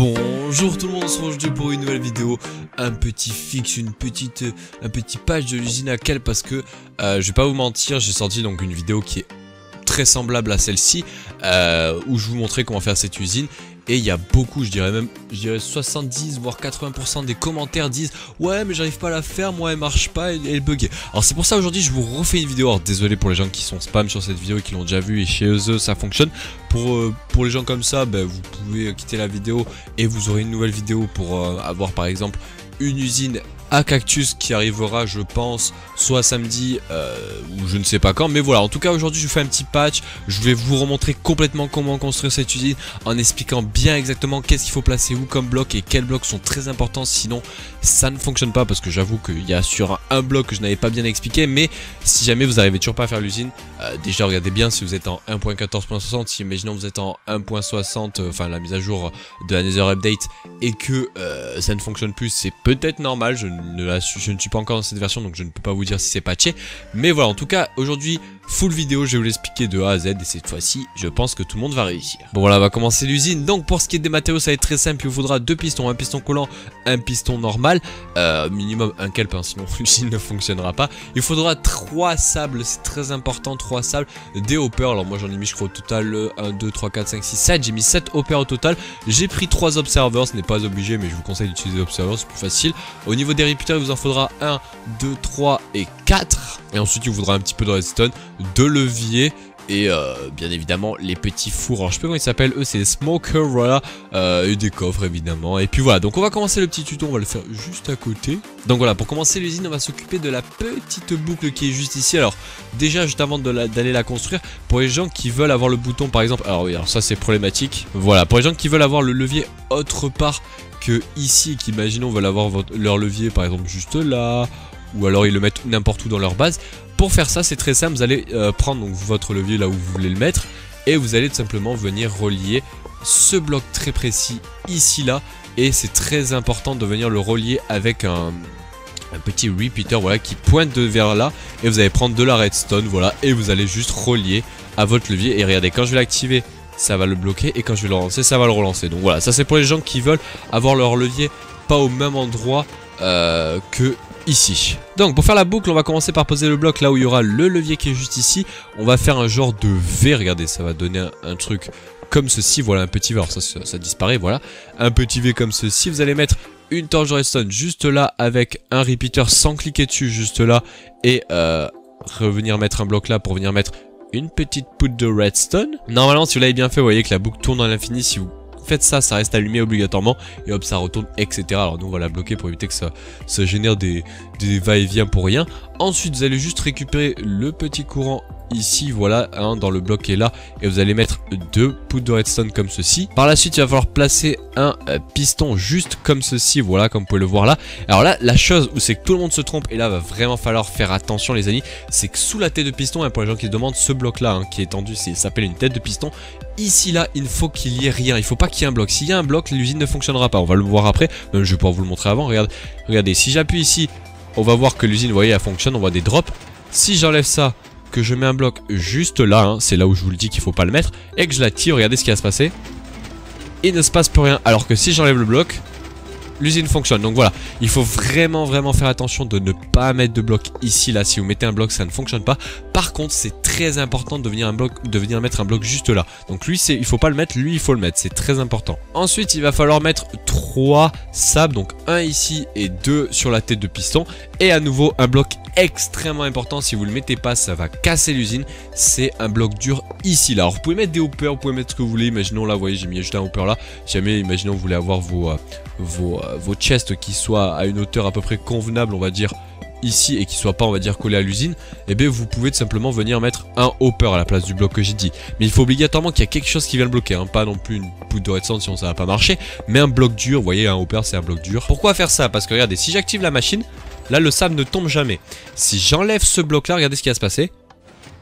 Bonjour tout le monde, on se retrouve aujourd'hui pour une nouvelle vidéo, un petit fixe, un petit patch de l'usine à Kel parce que je vais pas vous mentir, j'ai sorti donc une vidéo qui est très semblable à celle-ci où je vous montrais comment faire cette usine. Et il y a beaucoup, je dirais 70 voire 80% des commentaires disent ouais mais j'arrive pas à la faire, moi elle marche pas, elle est buggée. Alors c'est pour ça aujourd'hui je vous refais une vidéo. Alors désolé pour les gens qui sont spam sur cette vidéo et qui l'ont déjà vu et chez eux ça fonctionne. Pour les gens comme ça, vous pouvez quitter la vidéo et vous aurez une nouvelle vidéo pour avoir par exemple une usine à cactus qui arrivera je pense soit samedi ou je ne sais pas quand, mais voilà, en tout cas aujourd'hui je vous fais un petit patch, je vais vous remontrer complètement comment construire cette usine en expliquant bien exactement qu'est-ce qu'il faut placer où comme bloc et quels blocs sont très importants, sinon ça ne fonctionne pas parce que j'avoue qu'il y a sur un bloc que je n'avais pas bien expliqué. Mais si jamais vous n'arrivez toujours pas à faire l'usine, déjà regardez bien si vous êtes en 1.14.60, si imaginons vous êtes en 1.60, enfin la mise à jour de la Nether Update et que ça ne fonctionne plus, c'est peut-être normal, je ne suis pas encore dans cette version donc je ne peux pas vous dire si c'est patché, mais voilà, en tout cas aujourd'hui full vidéo, je vais vous l'expliquer de A à Z et cette fois-ci je pense que tout le monde va réussir. Bon voilà, on va commencer l'usine. Donc pour ce qui est des matériaux ça va être très simple, il vous faudra deux pistons, un piston collant, un piston normal, minimum un kelp hein, sinon l'usine ne fonctionnera pas. Il faudra 3 sables, c'est très important, 3 sables, des hoppers, alors moi j'en ai mis je crois au total 1, 2, 3, 4, 5, 6, 7, j'ai mis 7 hoppers au total, j'ai pris 3 observers, ce n'est pas obligé mais je vous conseille d'utiliser observers, c'est plus facile. Au niveau des repeaters il vous en faudra 1, 2, 3 et 4, et ensuite il vous faudra un petit peu de redstone, de levier et bien évidemment les petits fours. Alors je sais pas comment ils s'appellent, eux c'est des smokers, voilà, et des coffres évidemment. Et puis voilà, donc on va commencer le petit tuto, on va le faire juste à côté. Donc voilà, pour commencer l'usine on va s'occuper de la petite boucle qui est juste ici. Alors déjà juste avant d'aller la construire, pour les gens qui veulent avoir le bouton par exemple, alors oui, alors ça c'est problématique, voilà, pour les gens qui veulent avoir le levier autre part que ici et qui imaginons veulent avoir leur levier par exemple juste là, ou alors ils le mettent n'importe où dans leur base. Pour faire ça c'est très simple, vous allez prendre donc votre levier là où vous voulez le mettre et vous allez tout simplement venir relier ce bloc très précis ici là, et c'est très important de venir le relier avec un petit repeater, voilà, qui pointe vers là, et vous allez prendre de la redstone, voilà, et vous allez juste relier à votre levier. Et regardez, quand je vais l'activer ça va le bloquer et quand je vais le relancer ça va le relancer. Donc voilà, ça c'est pour les gens qui veulent avoir leur levier pas au même endroit que ici. Donc pour faire la boucle on va commencer par poser le bloc là où il y aura le levier qui est juste ici. On va faire un genre de V, regardez, ça va donner un truc comme ceci, voilà, un petit V, alors ça disparaît, voilà, un petit V comme ceci. Vous allez mettre une torche de redstone juste là avec un repeater sans cliquer dessus juste là, et revenir mettre un bloc là pour venir mettre une petite poudre de redstone. Normalement si vous l'avez bien fait, vous voyez que la boucle tourne à l'infini. Si vous faites ça, ça reste allumé obligatoirement et hop ça retourne, etc. Alors nous on va la bloquer pour éviter que ça génère des va-et-vient pour rien. Ensuite vous allez juste récupérer le petit courant ici, voilà, hein, dans le bloc qui est là, et vous allez mettre 2 poudres de redstone comme ceci. Par la suite il va falloir placer un piston juste comme ceci, voilà, comme vous pouvez le voir là. Alors là la chose où c'est que tout le monde se trompe, et là va vraiment falloir faire attention les amis, c'est que sous la tête de piston, hein, pour les gens qui se demandent, ce bloc là hein, qui est tendu, ça s'appelle une tête de piston. Ici là il faut qu'il y ait rien, il faut pas qu'il y ait un bloc. S'il y a un bloc l'usine ne fonctionnera pas, on va le voir après, même je vais pouvoir vous le montrer avant. Regardez, si j'appuie ici on va voir que l'usine, vous voyez, elle fonctionne, on voit des drops. Si j'enlève ça, que je mets un bloc juste là, hein, c'est là où je vous le dis qu'il faut pas le mettre, et que je la tire, regardez ce qui va se passer, il ne se passe plus rien. Alors que si j'enlève le bloc, l'usine fonctionne. Donc voilà, il faut vraiment faire attention de ne pas mettre de bloc ici là. Si vous mettez un bloc ça ne fonctionne pas. Par contre c'est très important de venir mettre un bloc juste là. Donc lui il faut pas le mettre, lui il faut le mettre, c'est très important. Ensuite il va falloir mettre 3 sables, donc un ici et 2 sur la tête de piston. Et à nouveau un bloc extrêmement important, si vous le mettez pas ça va casser l'usine, c'est un bloc dur ici là. Alors vous pouvez mettre des hoppers, vous pouvez mettre ce que vous voulez, imaginons là, vous voyez j'ai mis juste un hopper là. Jamais, imaginons vous voulez avoir vos chests qui soient à une hauteur à peu près convenable on va dire ici, et qui soit pas on va dire collé à l'usine, et bien vous pouvez tout simplement venir mettre un hopper à la place du bloc que j'ai dit. Mais il faut obligatoirement qu'il y ait quelque chose qui vient le bloquer, hein, pas non plus une poudre de redstone sinon ça va pas marcher, mais un bloc dur, vous voyez un hopper c'est un bloc dur. Pourquoi faire ça? Parce que regardez, si j'active la machine, là le sable ne tombe jamais. Si j'enlève ce bloc là, regardez ce qui va se passer,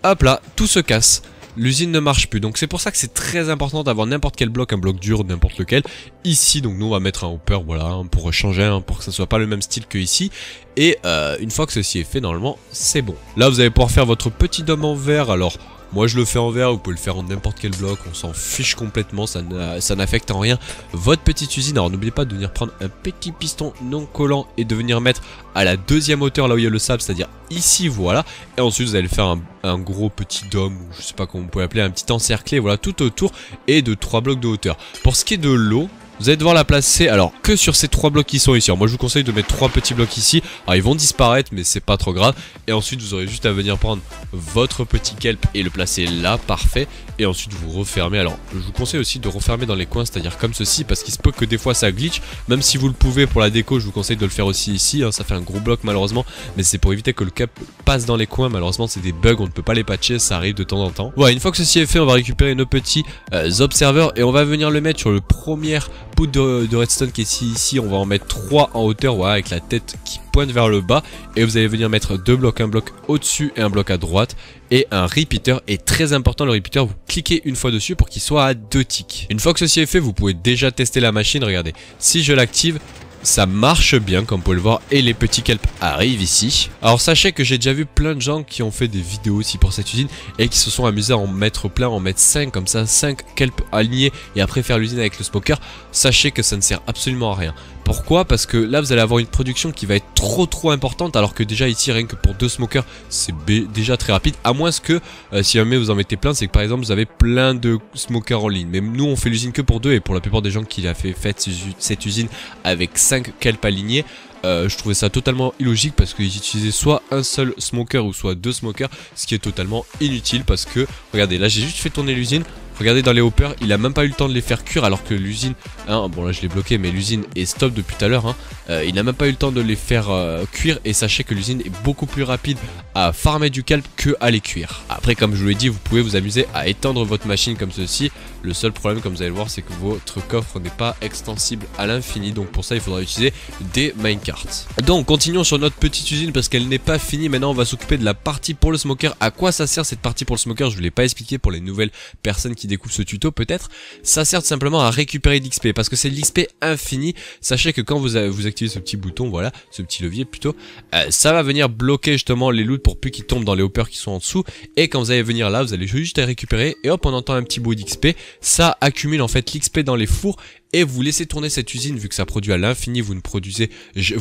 hop là, tout se casse. L'usine ne marche plus, donc c'est pour ça que c'est très important d'avoir n'importe quel bloc, un bloc dur, n'importe lequel. Ici, donc nous on va mettre un hopper, voilà, hein, pour changer, hein, pour que ça soit pas le même style que ici. Et une fois que ceci est fait, normalement c'est bon. Là vous allez pouvoir faire votre petit dôme en verre, alors Moi je le fais en verre, vous pouvez le faire en n'importe quel bloc, on s'en fiche complètement, ça n'affecte en rien votre petite usine. Alors n'oubliez pas de venir prendre un petit piston non collant et de venir mettre à la deuxième hauteur là où il y a le sable, c'est à dire ici, voilà. Et ensuite vous allez faire un gros petit dôme, ou je sais pas comment vous pouvez l'appeler, un petit encerclé, voilà, tout autour, et de 3 blocs de hauteur. Pour ce qui est de l'eau, vous allez devoir la placer, alors que sur ces 3 blocs qui sont ici. Alors moi je vous conseille de mettre 3 petits blocs ici. Alors ils vont disparaître mais c'est pas trop grave. Et ensuite vous aurez juste à venir prendre votre petit kelp et le placer là, parfait. Et ensuite vous refermez. Alors je vous conseille aussi de refermer dans les coins, c'est-à-dire comme ceci, parce qu'il se peut que des fois ça glitch. Même si vous le pouvez pour la déco, je vous conseille de le faire aussi ici, hein. Ça fait un gros bloc malheureusement, mais c'est pour éviter que le kelp passe dans les coins. Malheureusement c'est des bugs, on ne peut pas les patcher, ça arrive de temps en temps. Voilà, une fois que ceci est fait, on va récupérer nos petits observeurs et on va venir le mettre sur le premier poudre de redstone qui est ici. On va en mettre 3 en hauteur, voilà, avec la tête qui pointe vers le bas. Et vous allez venir mettre 2 blocs, un bloc au-dessus et un bloc à droite. Et un repeater est très important. Le repeater, vous cliquez une fois dessus pour qu'il soit à 2 ticks. Une fois que ceci est fait, vous pouvez déjà tester la machine. Regardez, si je l'active, ça marche bien comme vous pouvez le voir et les petits kelp arrivent ici. Alors sachez que j'ai déjà vu plein de gens qui ont fait des vidéos aussi pour cette usine et qui se sont amusés à en mettre plein, en mettre 5 comme ça, 5 kelp alignés et après faire l'usine avec le smoker. Sachez que ça ne sert absolument à rien. Pourquoi? Parce que là vous allez avoir une production qui va être trop importante, alors que déjà ici rien que pour 2 smokers c'est déjà très rapide, à moins que si jamais vous en mettez plein, c'est que par exemple vous avez plein de smokers en ligne. Mais nous on fait l'usine que pour 2 et pour la plupart des gens qui a fait cette usine avec 5 kelp alignés, je trouvais ça totalement illogique parce qu'ils utilisaient soit un seul smoker ou soit 2 smokers, ce qui est totalement inutile parce que regardez, là j'ai juste fait tourner l'usine. Regardez dans les hoppers, il a même pas eu le temps de les faire cuire alors que l'usine, hein, bon là je l'ai bloqué mais l'usine est stop depuis tout à l'heure, hein, il n'a même pas eu le temps de les faire cuire et sachez que l'usine est beaucoup plus rapide à farmer du kelp que à les cuire. Après comme je vous l'ai dit, vous pouvez vous amuser à étendre votre machine comme ceci. Le seul problème comme vous allez le voir c'est que votre coffre n'est pas extensible à l'infini, donc pour ça il faudra utiliser des minecarts. Donc continuons sur notre petite usine parce qu'elle n'est pas finie. Maintenant on va s'occuper de la partie pour le smoker. À quoi ça sert cette partie pour le smoker? Je ne vous l'ai pas expliqué pour les nouvelles personnes qui découvrent ce tuto peut-être. Ça sert tout simplement à récupérer de l'XP parce que c'est de l'XP infini. Sachez que quand vous activez ce petit bouton, voilà, ce petit levier plutôt, ça va venir bloquer justement les loots pour plus qu'ils tombent dans les hoppers qui sont en dessous. Et quand vous allez venir là, vous allez juste à récupérer et hop on entend un petit bruit d'XP. Ça accumule en fait l'XP dans les fours. Et vous laissez tourner cette usine vu que ça produit à l'infini, vous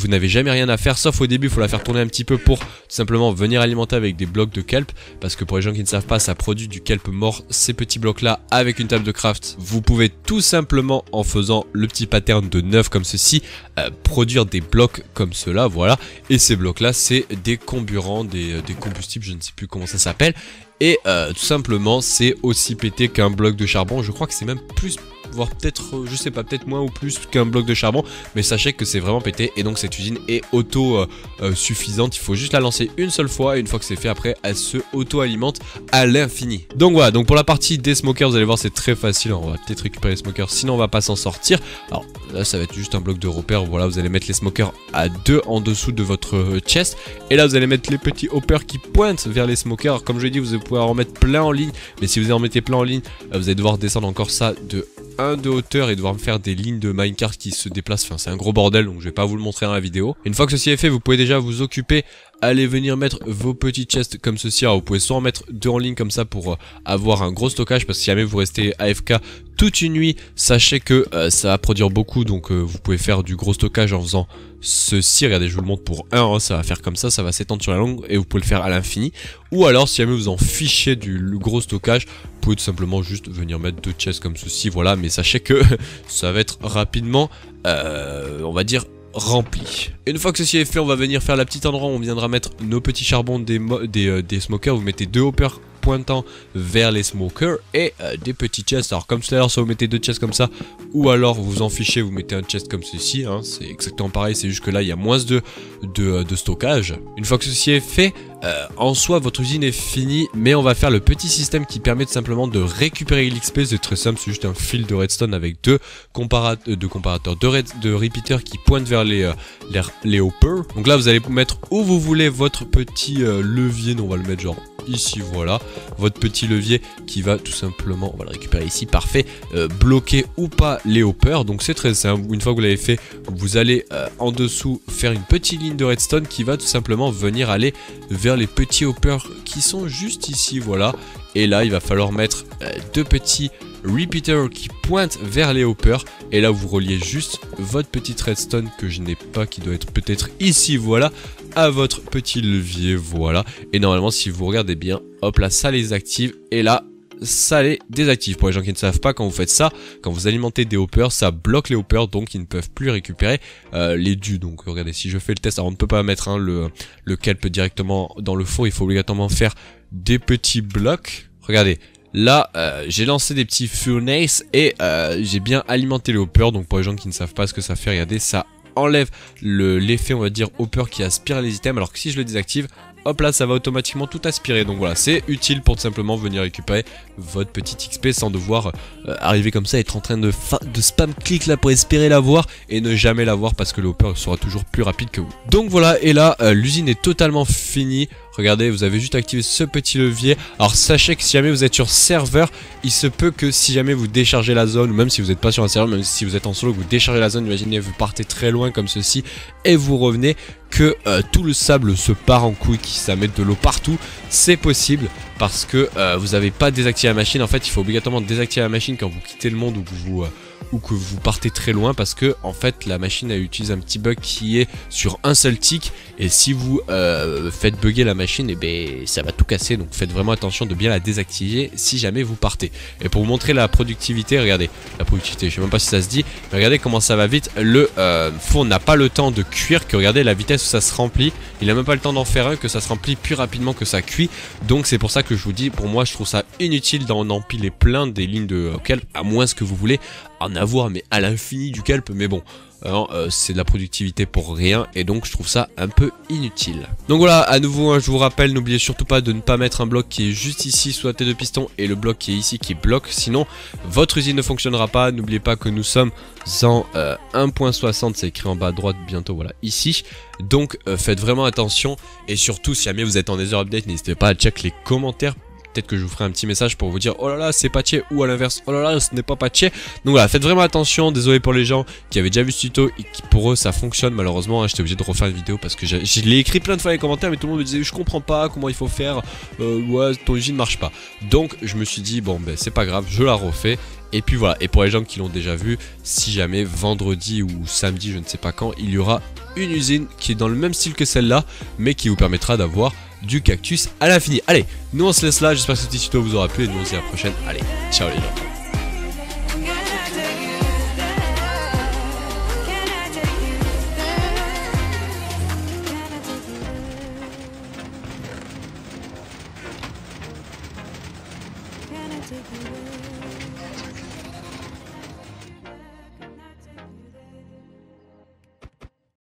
n'avez jamais rien à faire sauf au début, il faut la faire tourner un petit peu pour tout simplement venir alimenter avec des blocs de kelp. Parce que pour les gens qui ne savent pas, ça produit du kelp mort, ces petits blocs là avec une table de craft. Vous pouvez tout simplement en faisant le petit pattern de 9 comme ceci, produire des blocs comme cela, voilà. Et ces blocs là c'est des comburants, des combustibles, je ne sais plus comment ça s'appelle. Et tout simplement c'est aussi pété qu'un bloc de charbon, je crois que c'est même plus, voire peut-être, je sais pas, peut-être moins ou plus qu'un bloc de charbon, mais sachez que c'est vraiment pété et donc cette usine est auto suffisante. Il faut juste la lancer une seule fois et une fois que c'est fait, après elle se auto-alimente à l'infini. Donc voilà, donc pour la partie des smokers, vous allez voir c'est très facile. On va peut-être récupérer les smokers, sinon on va pas s'en sortir. Alors là ça va être juste un bloc de repère, voilà, vous allez mettre les smokers à 2 en dessous de votre chest et là vous allez mettre les petits hoppers qui pointent vers les smokers. Alors, comme je l'ai dit, vous allez pouvoir en mettre plein en ligne, mais si vous en mettez plein en ligne, vous allez devoir descendre encore ça de 1 de hauteur et devoir me faire des lignes de minecart qui se déplacent. Enfin c'est un gros bordel, donc je vais pas vous le montrer dans la vidéo. Une fois que ceci est fait, vous pouvez déjà vous occuper, allez venir mettre vos petits chests comme ceci. Alors vous pouvez soit en mettre 2 en ligne comme ça pour avoir un gros stockage, parce que si jamais vous restez AFK toute une nuit, sachez que ça va produire beaucoup, donc vous pouvez faire du gros stockage en faisant ceci. Regardez, je vous le montre pour 1, hein, ça va faire comme ça va s'étendre sur la longue et vous pouvez le faire à l'infini. Ou alors si jamais vous en fichez du gros stockage, vous pouvez tout simplement juste venir mettre 2 chests comme ceci, voilà. Mais sachez que ça va être rapidement, on va dire, rempli. Une fois que ceci est fait, on va venir faire la petite endroit où on viendra mettre nos petits charbons des smokers. Vous mettez 2 hoppers pointant vers les smokers et des petits chests. Alors comme tout à l'heure, soit vous mettez 2 chests comme ça, ou alors vous en fichez, vous mettez un chest comme ceci, hein. C'est exactement pareil, c'est juste que là il y a moins de stockage. Une fois que ceci est fait, en soi votre usine est finie, mais on va faire le petit système qui permet tout simplement de récupérer l'XP. C'est très simple, c'est juste un fil de redstone avec deux repeaters qui pointent vers les hoppers. Donc là vous allez mettre où vous voulez votre petit levier, on va le mettre genre ici, voilà, votre petit levier qui va tout simplement, on va le récupérer ici, parfait, bloquer ou pas les hoppers. Donc c'est très simple, une fois que vous l'avez fait, vous allez en dessous faire une petite ligne de redstone qui va tout simplement venir aller vers les petits hoppers qui sont juste ici, voilà. Et là il va falloir mettre deux petits repeaters qui pointent vers les hoppers. Et là vous reliez juste votre petite redstone que je n'ai pas, qui doit être peut-être ici, voilà, à votre petit levier, voilà. Et normalement si vous regardez bien, hop là ça les active et là ça les désactive. Pour les gens qui ne savent pas, quand vous faites ça, quand vous alimentez des hoppers, ça bloque les hoppers, donc ils ne peuvent plus récupérer les dus. Donc regardez, si je fais le test, alors on ne peut pas mettre le kelp directement dans le four, il faut obligatoirement faire des petits blocs. Regardez, là j'ai lancé des petits furnaces et j'ai bien alimenté les hoppers. Donc pour les gens qui ne savent pas ce que ça fait, regardez, ça enlève l'effet on va dire hopper qui aspire les items, alors que si je le désactive, hop là ça va automatiquement tout aspirer. Donc voilà, c'est utile pour tout simplement venir récupérer votre petit XP sans devoir arriver comme ça, être en train de spam clic là pour espérer l'avoir et ne jamais l'avoir, parce que le hopper sera toujours plus rapide que vous. Donc voilà, et là l'usine est totalement finie. Regardez, vous avez juste activé ce petit levier. Alors sachez que si jamais vous êtes sur serveur, il se peut que si jamais vous déchargez la zone, ou même si vous n'êtes pas sur un serveur, même si vous êtes en solo, que vous déchargez la zone, imaginez vous partez très loin comme ceci et vous revenez, que tout le sable se part en couille, qui ça met de l'eau partout. C'est possible parce que vous n'avez pas désactivé la machine. En fait il faut obligatoirement désactiver la machine quand vous quittez le monde ou que vous partez très loin, parce que en fait la machine elle utilise un petit bug qui est sur un seul tick, et si vous faites bugger la machine, et ben ça va tout casser. Donc faites vraiment attention de bien la désactiver si jamais vous partez. Et pour vous montrer la productivité, regardez la productivité, je sais même pas si ça se dit, mais regardez comment ça va vite. Le four n'a pas le temps de cuire, que regardez la vitesse où ça se remplit, il a même pas le temps d'en faire un, que ça se remplit plus rapidement que ça cuit. Donc c'est pour ça que je vous dis, pour moi je trouve ça inutile d'en empiler plein des lignes de kelp, à moins que vous voulez en avoir mais à l'infini du kelp, mais bon, c'est de la productivité pour rien, et donc je trouve ça un peu inutile. Donc voilà, à nouveau je vous rappelle, n'oubliez surtout pas de ne pas mettre un bloc qui est juste ici sous la tête de piston et le bloc qui est ici qui bloque, sinon votre usine ne fonctionnera pas. N'oubliez pas que nous sommes en 1.60, c'est écrit en bas à droite bientôt, voilà, ici. Donc faites vraiment attention, et surtout si jamais vous êtes en Nether Update, n'hésitez pas à check les commentaires. Peut-être que je vous ferai un petit message pour vous dire oh là là c'est patché, ou à l'inverse oh là là ce n'est pas patché. Donc voilà, faites vraiment attention. Désolé pour les gens qui avaient déjà vu ce tuto et qui pour eux ça fonctionne. Malheureusement j'étais obligé de refaire une vidéo parce que je l'ai écrit plein de fois dans les commentaires, mais tout le monde me disait je comprends pas comment il faut faire, ouais ton usine marche pas. Donc je me suis dit bon ben c'est pas grave, je la refais. Et puis voilà, et pour les gens qui l'ont déjà vu, si jamais vendredi ou samedi, je ne sais pas quand, il y aura une usine qui est dans le même style que celle-là, mais qui vous permettra d'avoir du cactus à l'infini. Allez, nous on se laisse là, j'espère que ce petit tuto vous aura plu et nous on se dit à la prochaine. Allez, ciao les gens.